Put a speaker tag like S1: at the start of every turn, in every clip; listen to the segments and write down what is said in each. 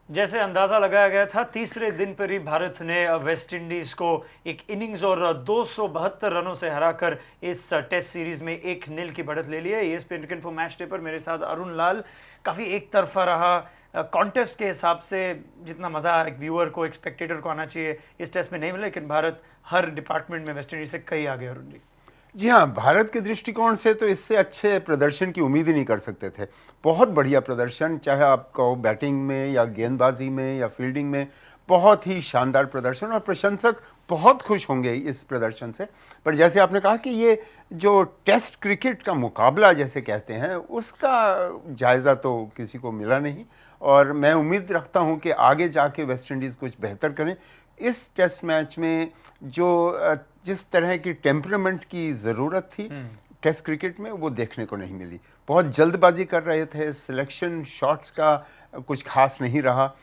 S1: जैसे अंदाज़ा लगाया गया था, तीसरे दिन पर ही भारत ने वेस्ट इंडीज़ को एक इनिंग्स और 272 रनों से हराकर इस टेस्ट सीरीज़ में 1-0 की बढ़त ले ली है। ESPN cricket info match day पर मेरे साथ अरुण लाल। काफ़ी एक तरफा रहा कॉन्टेस्ट के हिसाब से, जितना मज़ा एक व्यूअर को, एक स्पेक्टेटर को आना चाहिए इस टेस्ट में नहीं मिला, लेकिन भारत हर डिपार्टमेंट में वेस्ट इंडीज़ से कई आगे। अरुण जी,
S2: जी हाँ, भारत के दृष्टिकोण से तो इससे अच्छे प्रदर्शन की उम्मीद ही नहीं कर सकते थे। बहुत बढ़िया प्रदर्शन, चाहे आप कहो बैटिंग में या गेंदबाजी में या फील्डिंग में, बहुत ही शानदार प्रदर्शन, और प्रशंसक बहुत खुश होंगे इस प्रदर्शन से। पर जैसे आपने कहा कि ये जो टेस्ट क्रिकेट का मुकाबला जैसे कहते हैं, उसका जायज़ा तो किसी को मिला नहीं, और मैं उम्मीद रखता हूँ कि आगे जाके वेस्ट इंडीज़ कुछ बेहतर करें। इस टेस्ट मैच में जो जिस तरह की टेम्परामेंट की ज़रूरत थी टेस्ट क्रिकेट में, वो देखने को नहीं मिली। बहुत जल्दबाजी कर रहे थे, सिलेक्शन शॉट्स का कुछ खास नहीं रहा,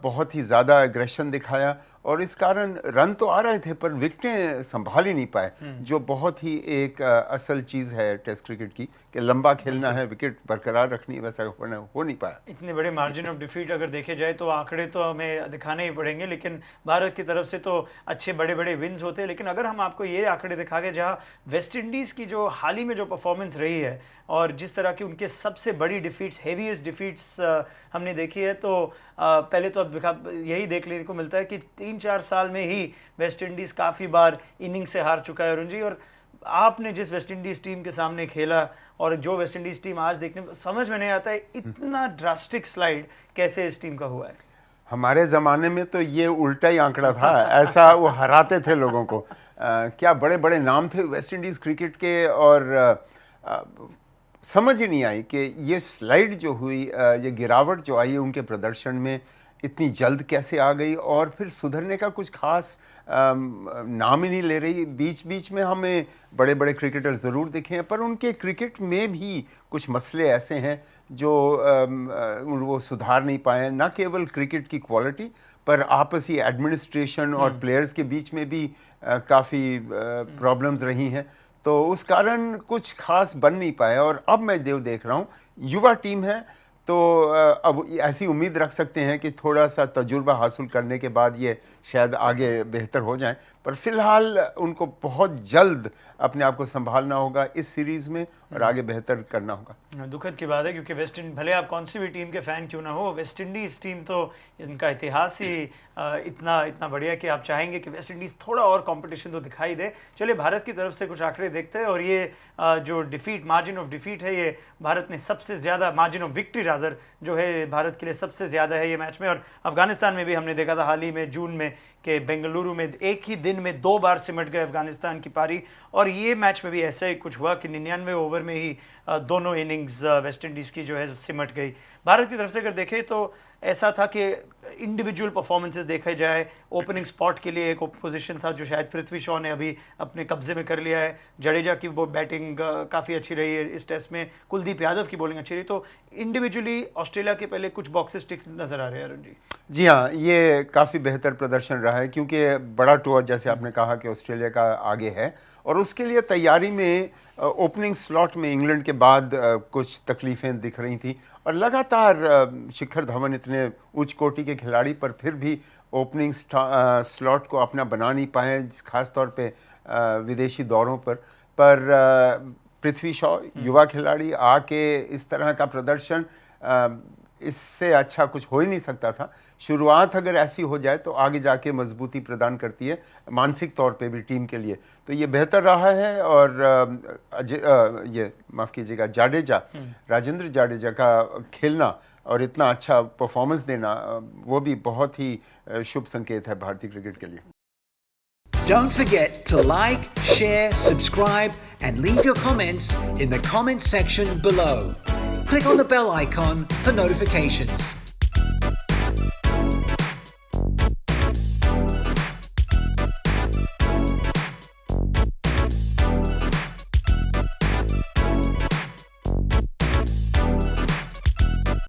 S2: बहुत ही ज़्यादा एग्रेशन दिखाया, और इस कारण रन तो आ रहे थे पर विकेटें संभाल ही नहीं पाए, जो बहुत ही एक असल चीज़ है टेस्ट क्रिकेट की, कि लंबा खेलना है, विकेट बरकरार रखनी है, वैसा हो नहीं पाया।
S1: इतने बड़े मार्जिन ऑफ डिफीट अगर देखे जाए तो आंकड़े तो हमें दिखाने ही पड़ेंगे, लेकिन भारत की तरफ से तो अच्छे बड़े बड़े विन्स होते हैं। लेकिन अगर हम आपको ये आंकड़े दिखा के, जहाँ वेस्ट इंडीज़ की जो हाल ही में जो परफॉर्मेंस रही है और जिस तरह की उनके सबसे बड़ी डिफीट्स, हेवीएस्ट डिफीट्स हमने देखी है, तो पहले तो अब यही देखने को मिलता है कि 3-4 साल में ही वेस्ट इंडीज़ काफ़ी बार इनिंग से हार चुका है। अरुण जी, और आपने जिस वेस्ट इंडीज़ टीम के सामने खेला और जो वेस्ट इंडीज़ टीम आज देखने में, समझ में नहीं आता है इतना ड्रास्टिक स्लाइड कैसे इस टीम का हुआ है।
S2: हमारे ज़माने में तो ये उल्टा ही आंकड़ा था, ऐसा वो हराते थे लोगों को। क्या बड़े बड़े नाम थे वेस्ट इंडीज़ क्रिकेट के, और समझ ही नहीं आई कि ये स्लाइड जो हुई, ये गिरावट जो आई है उनके प्रदर्शन में, इतनी जल्द कैसे आ गई, और फिर सुधरने का कुछ खास नाम ही नहीं ले रही। बीच बीच में हमें बड़े बड़े क्रिकेटर ज़रूर दिखे हैं, पर उनके क्रिकेट में भी कुछ मसले ऐसे हैं जो वो सुधार नहीं पाए हैं। न केवल क्रिकेट की क्वालिटी, पर आपसी एडमिनिस्ट्रेशन और प्लेयर्स के बीच में भी काफ़ी प्रॉब्लम्स रही हैं, तो उस कारण कुछ खास बन नहीं पाया। और अब मैं देख रहा हूँ युवा टीम है, तो अब ऐसी उम्मीद रख सकते हैं कि थोड़ा सा तजुर्बा हासिल करने के बाद ये शायद आगे बेहतर हो जाएं, पर फिलहाल उनको बहुत जल्द अपने आप को संभालना होगा इस सीरीज़ में, और आगे बेहतर करना होगा।
S1: दुखद की बात है, क्योंकि वेस्ट इंडीज, भले आप कौन सी भी टीम के फ़ैन क्यों ना हो, वेस्ट इंडीज़ टीम तो इनका इतिहास ही इतना बढ़िया कि आप चाहेंगे कि वेस्ट इंडीज़ थोड़ा और कंपटीशन तो दिखाई दे। चलिए, भारत की तरफ से कुछ आंकड़े देखते हैं, और ये जो डिफीट, मार्जिन ऑफ डिफीट है, ये भारत ने सबसे ज़्यादा, मार्जिन ऑफ विक्ट्री रादर जो है भारत के लिए सबसे ज़्यादा है ये मैच में। और अफगानिस्तान में भी हमने देखा था हाल ही में जून में कि बेंगलुरु में एक ही दिन में 2 बार सिमट गए अफगानिस्तान की पारी, और ये मैच में भी ऐसा ही कुछ हुआ कि 99 ओवर में ही दोनों इनिंग्स वेस्ट इंडीज़ की जो है सिमट गई। भारत की तरफ से अगर देखें तो ऐसा था कि इंडिविजुअल परफॉर्मेंसेस देखा जाए, ओपनिंग स्पॉट के लिए एक पोजीशन था जो शायद पृथ्वी शॉ ने अभी अपने कब्जे में कर लिया है। जडेजा की वो बैटिंग काफ़ी अच्छी रही है इस टेस्ट में, कुलदीप यादव की बॉलिंग अच्छी रही, तो इंडिविजुअली ऑस्ट्रेलिया के पहले कुछ बॉक्सेस टिक नज़र आ रहे हैं। अरुण जी,
S2: जी हाँ, ये काफ़ी बेहतर प्रदर्शन रहा है, क्योंकि बड़ा टूर जैसे आपने कहा कि ऑस्ट्रेलिया का आगे है, और उसके लिए तैयारी में ओपनिंग स्लॉट में इंग्लैंड के बाद कुछ तकलीफ़ें दिख रही थी, और लगातार शिखर धवन इतने उच्च कोटि के खिलाड़ी, पर फिर भी ओपनिंग स्लॉट को अपना बना नहीं पाए, खास तौर पे विदेशी दौरों पर पृथ्वी शॉ युवा खिलाड़ी आके इस तरह का प्रदर्शन, इससे अच्छा कुछ हो ही नहीं सकता था। शुरुआत अगर ऐसी हो जाए तो आगे जाके मजबूती प्रदान करती है मानसिक तौर पे भी टीम के लिए, तो ये बेहतर रहा है। और ये माफ़ कीजिएगा, जाडेजा, राजेंद्र जाडेजा का खेलना और इतना अच्छा परफॉर्मेंस देना, वो भी बहुत ही शुभ संकेत है भारतीय क्रिकेट के लिए।
S3: Don't forget to like, share, subscribe and leave your comments in the comment section below. Click on the bell icon for notifications.